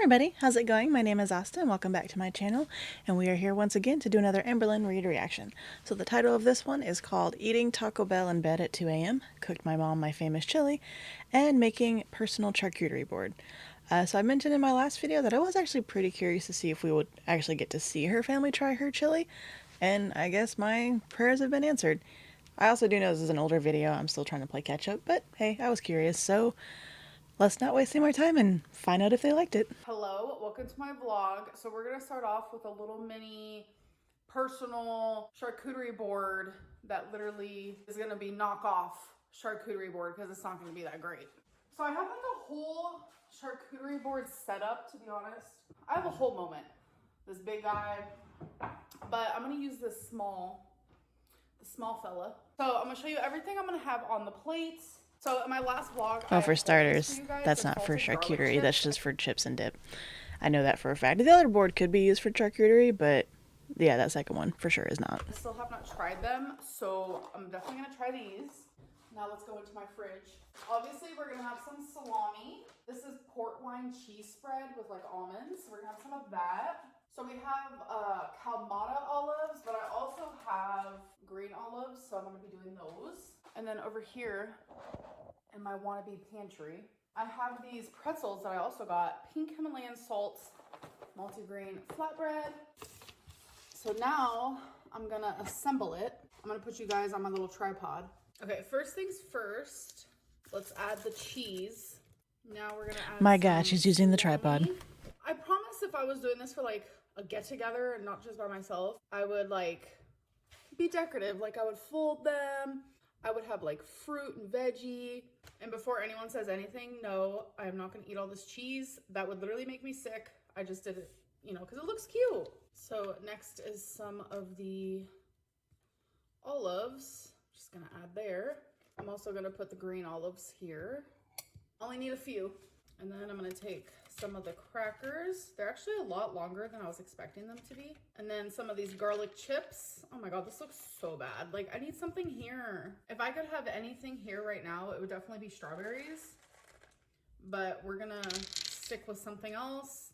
everybody, how's it going? My name is Asta and welcome back to my channel, and we are here once again to do another Amberlynn read reaction. So the title of this one is called Eating Taco Bell in Bed at 2 a.m., Cooked My Mom My Famous Chili, and Making Personal Charcuterie Board. So I mentioned in my last video that I was actually pretty curious to see if we would actually get to see her family try her chili, and I guess my prayers have been answered. I also do know this is an older video, I'm still trying to play catch up, but hey, I was curious, so let's not waste any more time and find out if they liked it. Hello, welcome to my vlog. So we're gonna start off with a little mini personal charcuterie board that literally is gonna be knockoff charcuterie board because it's not gonna be that great. So I have like a whole charcuterie board set up, to be honest. I have a whole moment, this big guy, but I'm gonna use this small fella. So I'm gonna show you everything I'm gonna have on the plates. So in my last vlog, Well, for starters, that's not for charcuterie, that's just for chips and dip. I know that for a fact. The other board could be used for charcuterie, but yeah, that second one for sure is not. I still have not tried them, so I'm definitely gonna try these. Now let's go into my fridge. Obviously, we're gonna have some salami. This is port wine cheese spread with like almonds. We're gonna have some of that. So we have Kalamata olives, but I also have green olives, so I'm gonna be doing those. And then over here in my wannabe pantry, I have these pretzels that I also got, pink Himalayan salts, multigrain flatbread. So now I'm gonna assemble it. I'm gonna put you guys on my little tripod. Okay, first things first, let's add the cheese. Now we're gonna add My God, she's using the tripod. I promise if I was doing this for like a get together and not just by myself, I would like be decorative. Like I would fold them. I would have like fruit and veggie. And before anyone says anything, no, I am not gonna eat all this cheese. That would literally make me sick. I just did it, you know, because it looks cute. So next is some of the olives. Just gonna add there. I'm also gonna put the green olives here. Only need a few. And then I'm gonna take some of the crackers. They're actually a lot longer than I was expecting them to be. And then some of these garlic chips. Oh my God, this looks so bad. Like I need something here. If I could have anything here right now, it would definitely be strawberries. But we're gonna stick with something else.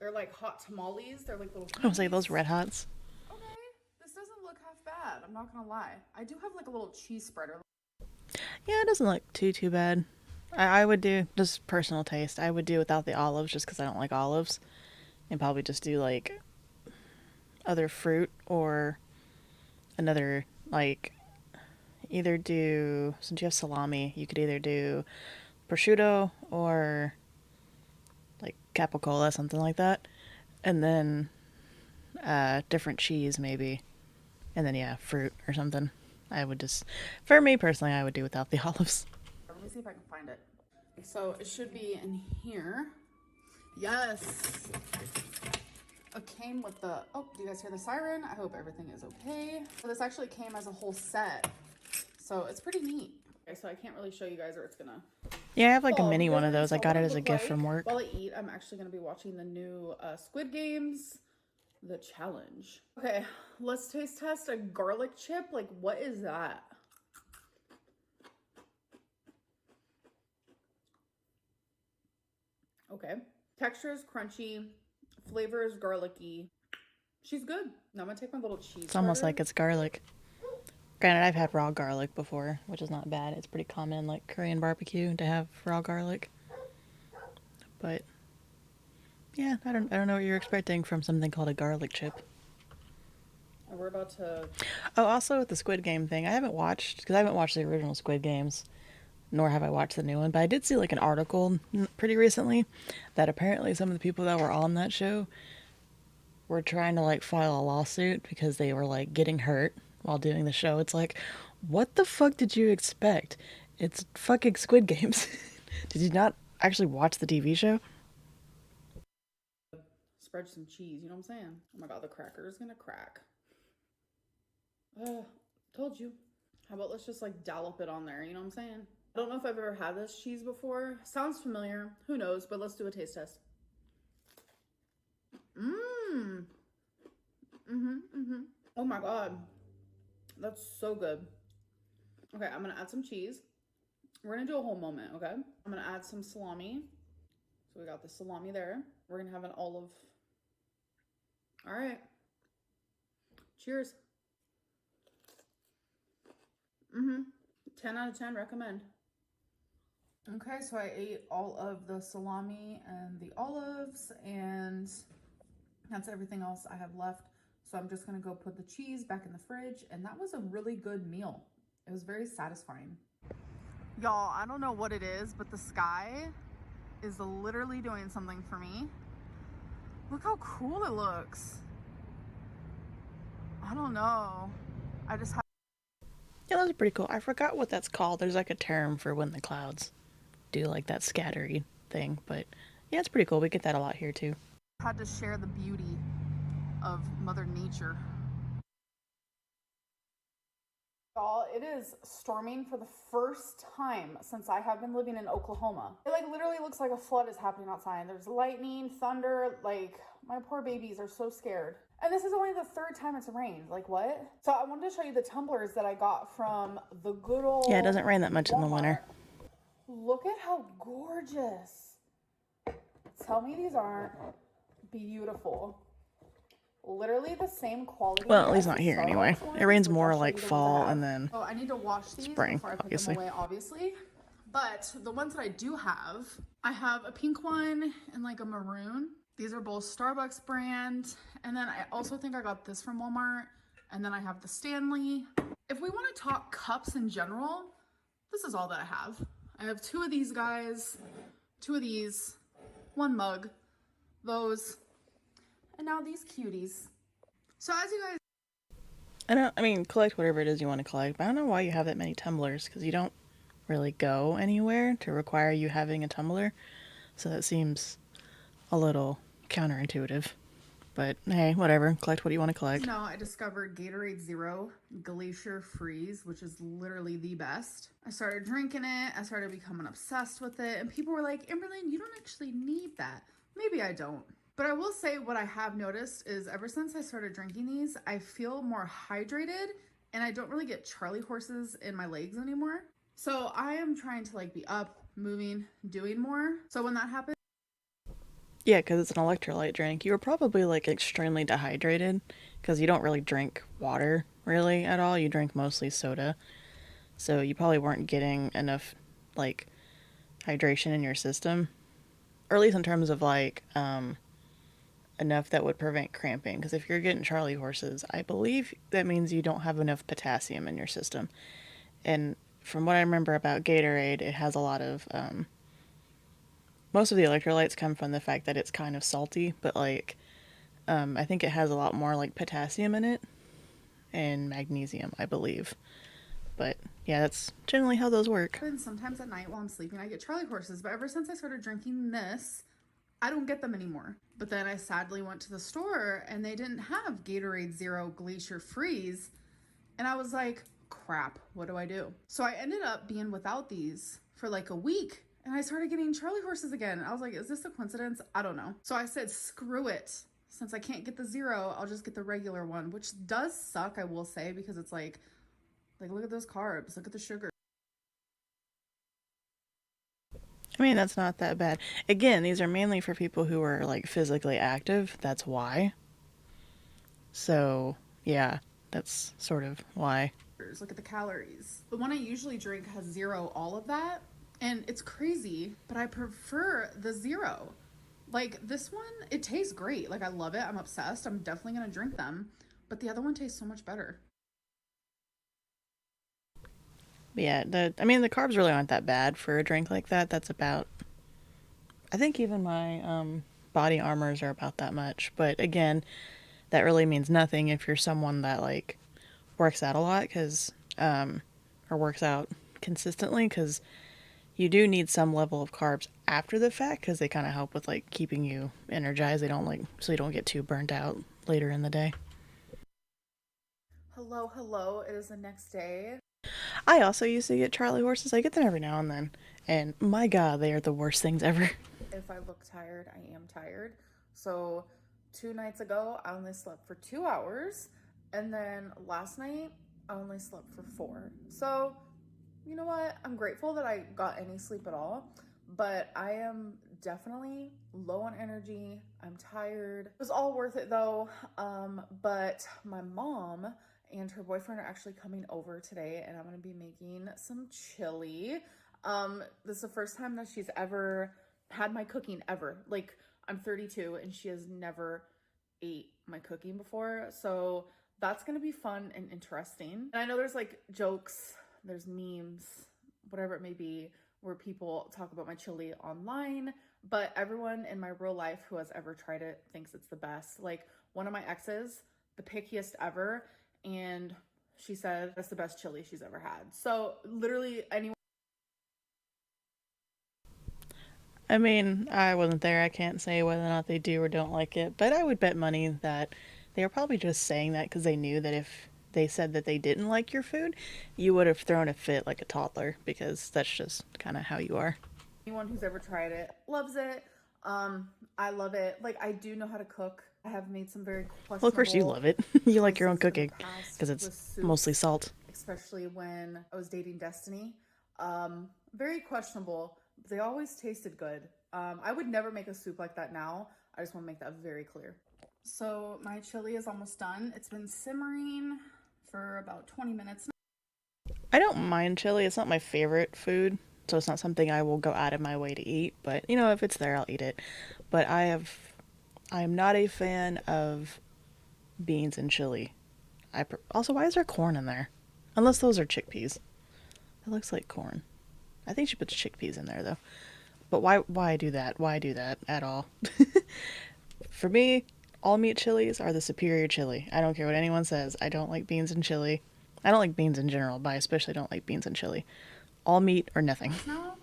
They're like hot tamales. They're like little I was like those Red Hots. Okay, this doesn't look half bad. I'm not gonna lie. I do have like a little cheese spreader. Yeah, it doesn't look too bad. I would do, just personal taste, I would do without the olives just because I don't like olives. And probably just do like other fruit or another, like either do, since you have salami, you could either do prosciutto or like capicola, something like that. And then different cheese maybe. And then yeah, fruit or something. I would just, for me personally, I would do without the olives. Let me see if I can find it. So it should be in here. Yes. It came with the, oh, do you guys hear the siren? I hope everything is okay. So this actually came as a whole set. So it's pretty neat. Okay, so I can't really show you guys or it's gonna. Yeah, I have like a mini one of those. I got it as a gift from work. While I eat, I'm actually gonna be watching the new Squid Games, The Challenge. Okay, let's taste test a garlic chip. Like, what is that? Okay. Texture is crunchy. Flavor is garlicky. She's good. Now I'm gonna take my little cheese. It's almost like it's garlic. Granted, I've had raw garlic before, which is not bad. It's pretty common in like Korean barbecue to have raw garlic. But yeah, I don't know what you're expecting from something called a garlic chip. And we're about to. Oh, also with the Squid Game thing, I haven't watched the original Squid Games. Nor have I watched the new one, but I did see like an article pretty recently that apparently some of the people that were on that show were trying to like file a lawsuit because they were like getting hurt while doing the show. It's like, what the fuck did you expect? It's fucking Squid Games. Did you not actually watch the TV show? Spread some cheese, you know what I'm saying? Oh my God, the cracker is gonna crack. Told you. How about let's just like dollop it on there, you know what I'm saying? I don't know if I've ever had this cheese before. Sounds familiar. Who knows? But let's do a taste test. Oh my God. That's so good. Okay, I'm going to add some cheese. We're going to do a whole moment, okay? I'm going to add some salami. So we got the salami there. We're gonna have an olive. All right. Cheers. 10 out of 10, recommend. Okay, so I ate all of the salami and the olives, and that's everything else I have left. So I'm just gonna go put the cheese back in the fridge, and that was a really good meal. It was very satisfying. Y'all, I don't know what it is, but the sky is literally doing something for me. Look how cool it looks. I don't know. I just have. Yeah, those are pretty cool. I forgot what that's called. There's like a term for when the clouds do like that scattery thing, but yeah, it's pretty cool. We get that a lot here too. Had to share the beauty of Mother Nature. Y'all, it is storming for the first time since I have been living in Oklahoma. It like literally looks like a flood is happening outside. There's lightning, thunder, like my poor babies are so scared. And this is only the third time it's rained. Like what? So I wanted to show you the tumblers that I got from the good old Yeah, it doesn't rain that much Walmart. in the winter. Look at how gorgeous. Tell me these aren't beautiful. Literally the same quality. Well, at least not here anyway. It rains more like fall and then oh, I need to wash these spring, before I put obviously. them away, obviously. But the ones that I do have, I have a pink one and like a maroon. These are both Starbucks brand. And then I also think I got this from Walmart. And then I have the Stanley. If we want to talk cups in general, this is all that I have. I have two of these guys, two of these, one mug, those, and now these cuties. So as you guys, I mean, collect whatever it is you want to collect, but I don't know why you have that many tumblers, because you don't really go anywhere to require you having a tumbler. So that seems a little counterintuitive. But hey, whatever. Collect what you want to collect. no, I discovered Gatorade Zero Glacier Freeze, which is literally the best. I started drinking it. I started becoming obsessed with it. And people were like, Amberlynn, you don't actually need that. Maybe I don't. But I will say what I have noticed is ever since I started drinking these, I feel more hydrated and I don't really get Charlie horses in my legs anymore. So I am trying to like be up, moving, doing more. So when that happens, Yeah, because it's an electrolyte drink. You were probably like extremely dehydrated because you don't really drink water really at all. You drink mostly soda. So you probably weren't getting enough like hydration in your system. Or at least in terms of like enough that would prevent cramping. Because if you're getting Charlie horses, I believe that means you don't have enough potassium in your system. And from what I remember about Gatorade, it has a lot of most of the electrolytes come from the fact that it's kind of salty, but like I think it has a lot more like potassium in it and magnesium, I believe. But yeah, that's generally how those work. sometimes at night while I'm sleeping, I get Charlie horses. But ever since I started drinking this, I don't get them anymore. But then I sadly went to the store and they didn't have Gatorade Zero Glacier Freeze. And I was like, crap, what do I do? So I ended up being without these for like a week. And I started getting Charlie horses again. I was like, is this a coincidence? I don't know. So I said, screw it. Since I can't get the zero, I'll just get the regular one, which does suck, I will say, because it's like look at those carbs, look at the sugar. I mean, that's not that bad. Again, these are mainly for people who are like physically active. That's why. So, yeah, that's sort of why. Look at the calories. The one I usually drink has zero, all of that. And it's crazy, but I prefer the zero. Like this one, it tastes great. Like I love it. I'm obsessed. I'm definitely going to drink them. But the other one tastes so much better. But yeah, the carbs really aren't that bad for a drink like that. That's about, I think even my body armors are about that much. But again, that really means nothing if you're someone that like works out a lot or works out consistently, because you do need some level of carbs after the fact because they kind of help with like keeping you energized. They don't like, so you don't get too burnt out later in the day. Hello, it is the next day. I also used to get Charlie horses. I get them every now and then, and my god, they are the worst things ever. If I look tired, I am tired. So 2 nights ago, I only slept for 2 hours, and then last night I only slept for 4. So you know what? I'm grateful that I got any sleep at all, but I am definitely low on energy. I'm tired. It was all worth it though. But my mom and her boyfriend are actually coming over today, and I'm gonna be making some chili. This is the first time that she's ever had my cooking ever. Like, I'm 32 and she has never ate my cooking before. So that's gonna be fun and interesting. And I know there's like jokes, there's memes, whatever it may be, where people talk about my chili online, but everyone in my real life who has ever tried it thinks it's the best. Like, one of my exes, the pickiest ever, and she said that's the best chili she's ever had. So literally anyone. I mean, I wasn't there. I can't say whether or not they do or don't like it, but I would bet money that they were probably just saying that because they knew that if they said that they didn't like your food, you would have thrown a fit like a toddler because that's just kind of how you are. Anyone who's ever tried it loves it. I love it. Like, I do know how to cook. I have made some very Well, of course you questionable love it. You like your own choices in the cooking past because it's with soups, mostly salt. especially when I was dating Destiny. Very questionable, but they always tasted good. I would never make a soup like that now. I just want to make that very clear. So my chili is almost done. It's been simmering for about 20 minutes. I don't mind chili. It's not my favorite food, so it's not something I will go out of my way to eat. But you know, if it's there, I'll eat it. But I am not a fan of beans and chili. Also, why is there corn in there? Unless those are chickpeas. It looks like corn. I think she puts chickpeas in there though. But why do that? Why do that at all? For me, all meat chilies are the superior chili. I don't care what anyone says. I don't like beans and chili. I don't like beans in general, but I especially don't like beans and chili. All meat or nothing. No,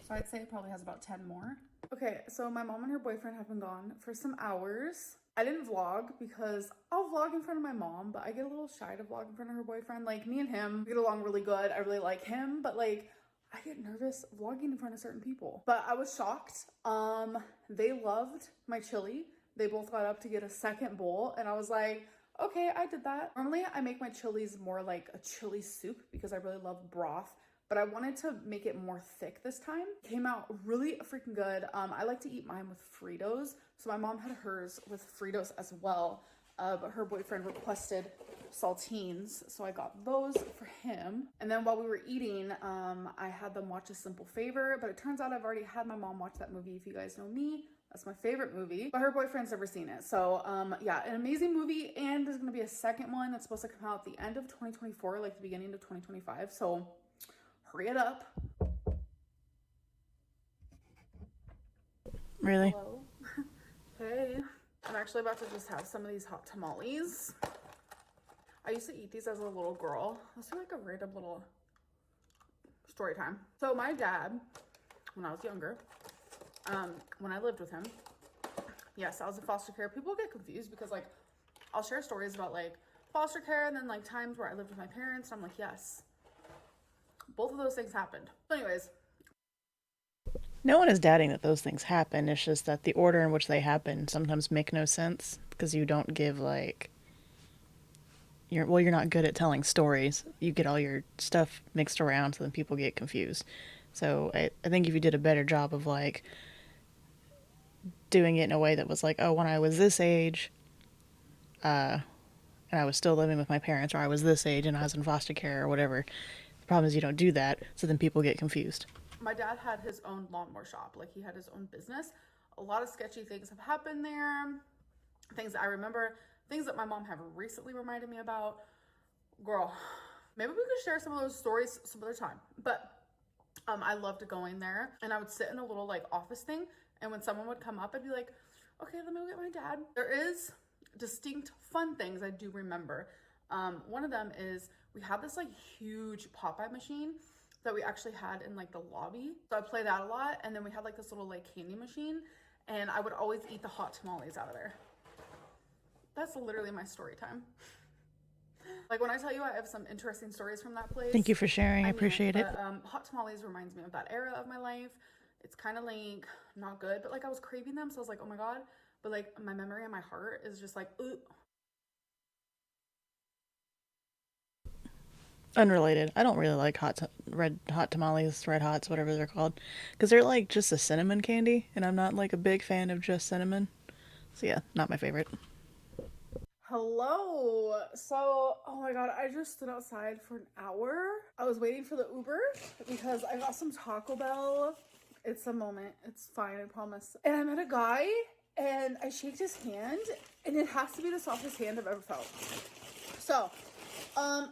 so I'd say it probably has about 10 more. Okay, so my mom and her boyfriend have been gone for some hours. I didn't vlog because I'll vlog in front of my mom, but I get a little shy to vlog in front of her boyfriend. Like, me and him get along really good. I really like him, but like, I get nervous vlogging in front of certain people. But I was shocked. They loved my chili. They both got up to get a second bowl, and I was like, okay, I did that. Normally, I make my chilies more like a chili soup because I really love broth, but I wanted to make it more thick this time. Came out really freaking good. I like to eat mine with Fritos, so my mom had hers with Fritos as well, but her boyfriend requested saltines, so I got those for him. And then while we were eating, I had them watch A Simple Favor, but it turns out I've already had my mom watch that movie. If you guys know me, that's my favorite movie, but her boyfriend's never seen it. So yeah, an amazing movie, and there's gonna be a second one that's supposed to come out at the end of 2024, like the beginning of 2025, so hurry it up. Really? Hello. Hey. I'm actually about to just have some of these hot tamales. I used to eat these as a little girl. Let's do like a random little story time. So my dad, when I was younger, when I lived with him, yes, I was in foster care. People get confused because like I'll share stories about like foster care and then like times where I lived with my parents. And I'm like, yes, both of those things happened. So anyways, No one is doubting that those things happen. It's just that the order in which they happen sometimes make no sense because you don't give like you're not good at telling stories. You get all your stuff mixed around so then people get confused. So I think if you did a better job of like doing it in a way that was like, oh, when I was this age, and I was still living with my parents, or I was this age and I was in foster care or whatever. The problem is you don't do that, so then people get confused. my dad had his own lawnmower shop. Like, he had his own business. A lot of sketchy things have happened there. Things that I remember, things that my mom have recently reminded me about. Girl, maybe we could share some of those stories some other time. But I loved going there, and I would sit in a little like office thing, and when someone would come up, I'd be like, okay, let me go get my dad. There is distinct fun things I do remember. One of them is we had this like huge Popeye machine that we actually had in like the lobby. So I'd play that a lot. And then we had like this little like candy machine, and I would always eat the hot tamales out of there. That's literally my story time. Like, when I tell you I have some interesting stories from that place. Thank you for sharing. I mean appreciate it. Hot tamales reminds me of that era of my life. It's kind of like not good, but like I was craving them, so I was like, oh my god. But like my memory and my heart is just like, ooh. Unrelated. I don't really like red hot tamales, red hots, whatever they're called, because they're like just a cinnamon candy, and I'm not like a big fan of just cinnamon. So yeah, not my favorite. Hello. So, oh my god, I just stood outside for an hour. I was waiting for the Uber because I got some Taco Bell. It's a moment. It's fine, I promise. And I met a guy and I shaked his hand, and it has to be the softest hand I've ever felt. So,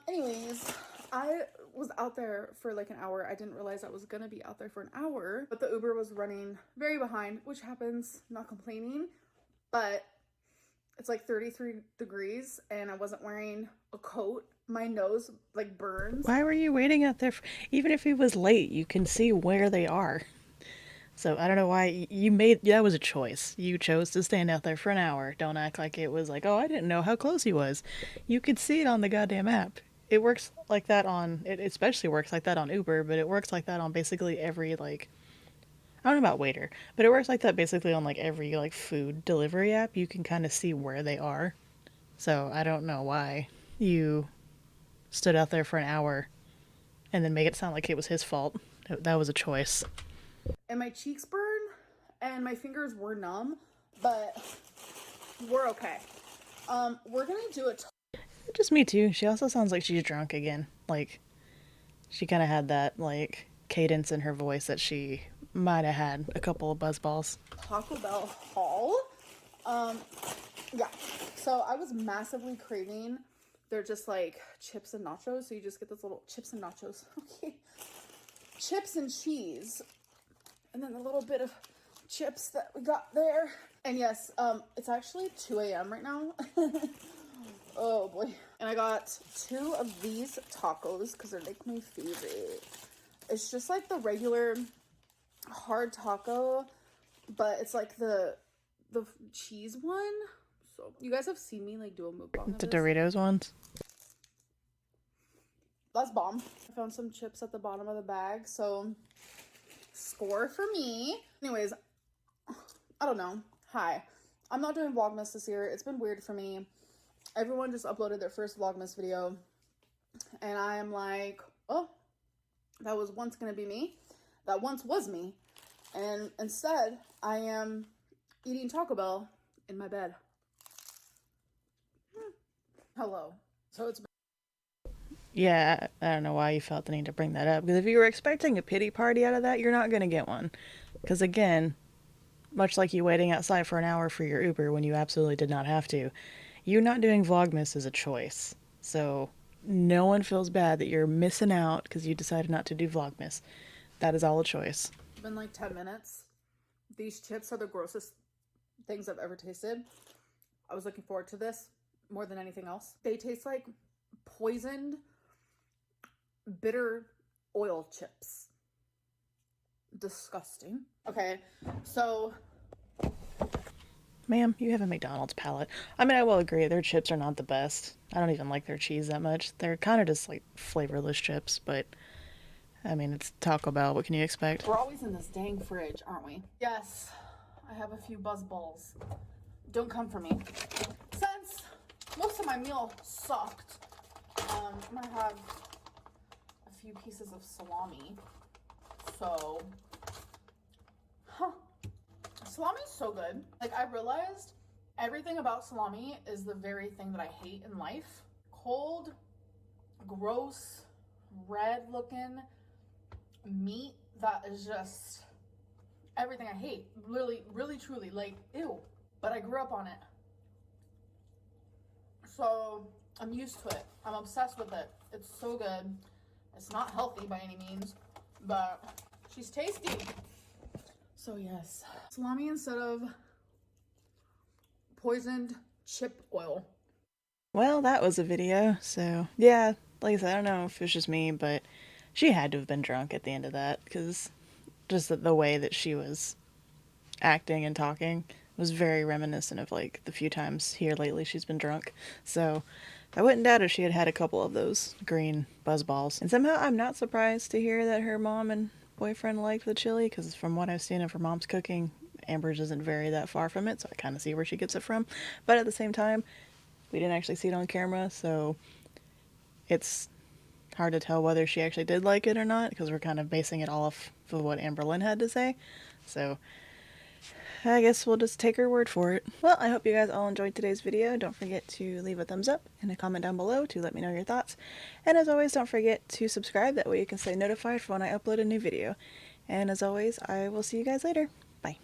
anyways, I was out there for like an hour. I didn't realize I was gonna be out there for an hour, but the Uber was running very behind, which happens, not complaining, but it's like 33 degrees and I wasn't wearing a coat. My nose like burns. Why were you waiting out there? Even if he was late, you can see where they are. So I don't know why you made that was a choice. You chose to stand out there for an hour. Don't act like it was like, oh, I didn't know how close he was. You could see it on the goddamn app. It works like that on it especially works like that on Uber, but it works like that on basically every like I don't know about Waiter, but it works like that basically on like every like food delivery app. You can kind of see where they are. So I don't know why you stood out there for an hour and then make it sound like it was his fault. That was a choice. And my cheeks burn and my fingers were numb, but we're okay. We're gonna do it. Just me too. She also sounds like she's drunk again. Like she kind of had that like cadence in her voice that she might have had a couple of buzzballs. Taco Bell haul. Yeah. So I was massively craving. They're just like chips and nachos. So you just get those little chips and nachos. Okay. Chips and cheese. And then a little bit of chips that we got there. And yes, it's actually 2 a.m. right now. Oh boy. And I got 2 of these tacos because they're like my favorite. It's just like the regular hard taco, but it's like the cheese one. So you guys have seen me like do a mukbang. The Doritos ones. That's bomb. I found some chips at the bottom of the bag, so score for me. Anyways, I don't know. Hi. I'm not doing Vlogmas this year. It's been weird for me. Everyone just uploaded their first Vlogmas video, and I am like, oh, that was once gonna be me. That once was me. And instead, I am eating Taco Bell in my bed. Hello. So it's Yeah, I don't know why you felt the need to bring that up. Because if you were expecting a pity party out of that, you're not going to get one. Because again, much like you waiting outside for an hour for your Uber when you absolutely did not have to, you not doing Vlogmas is a choice. So no one feels bad that you're missing out because you decided not to do Vlogmas. That is all a choice. been like 10 minutes. These chips are the grossest things I've ever tasted. I was looking forward to this more than anything else. They taste like poisoned, bitter oil chips. Disgusting. Okay, so Ma'am, you have a McDonald's palate. I mean, I will agree, their chips are not the best. I don't even like their cheese that much. They're kind of just like flavorless chips, but I mean, it's Taco Bell. What can you expect? we're always in this dang fridge, aren't we? Yes, I have a few buzz balls. Don't come for me. Since most of my meal sucked, I'm gonna have a few pieces of salami. So, salami's so good. Like, I realized everything about salami is the very thing that I hate in life. Cold, gross, red looking meat that is just everything I hate. Really, truly, like, ew. But I grew up on it. So I'm used to it. I'm obsessed with it. It's so good. It's not healthy by any means, but she's tasty. So yes, salami instead of poisoned chip oil. Well, that was a video, so yeah, like I said, I don't know if it was just me, but she had to have been drunk at the end of that, because just the way that she was acting and talking was very reminiscent of like the few times here lately she's been drunk. So I wouldn't doubt if she had had a couple of those green buzz balls. And somehow I'm not surprised to hear that her mom and boyfriend liked the chili, because from what I've seen of her mom's cooking, Amber's isn't very that far from it, so I kind of see where she gets it from. But at the same time, we didn't actually see it on camera, so it's hard to tell whether she actually did like it or not, because we're kind of basing it all off of what Amberlynn had to say. So I guess we'll just take her word for it. Well, I hope you guys all enjoyed today's video. Don't forget to leave a thumbs up and a comment down below to let me know your thoughts. And as always, don't forget to subscribe. That way you can stay notified for when I upload a new video. And as always, I will see you guys later. Bye.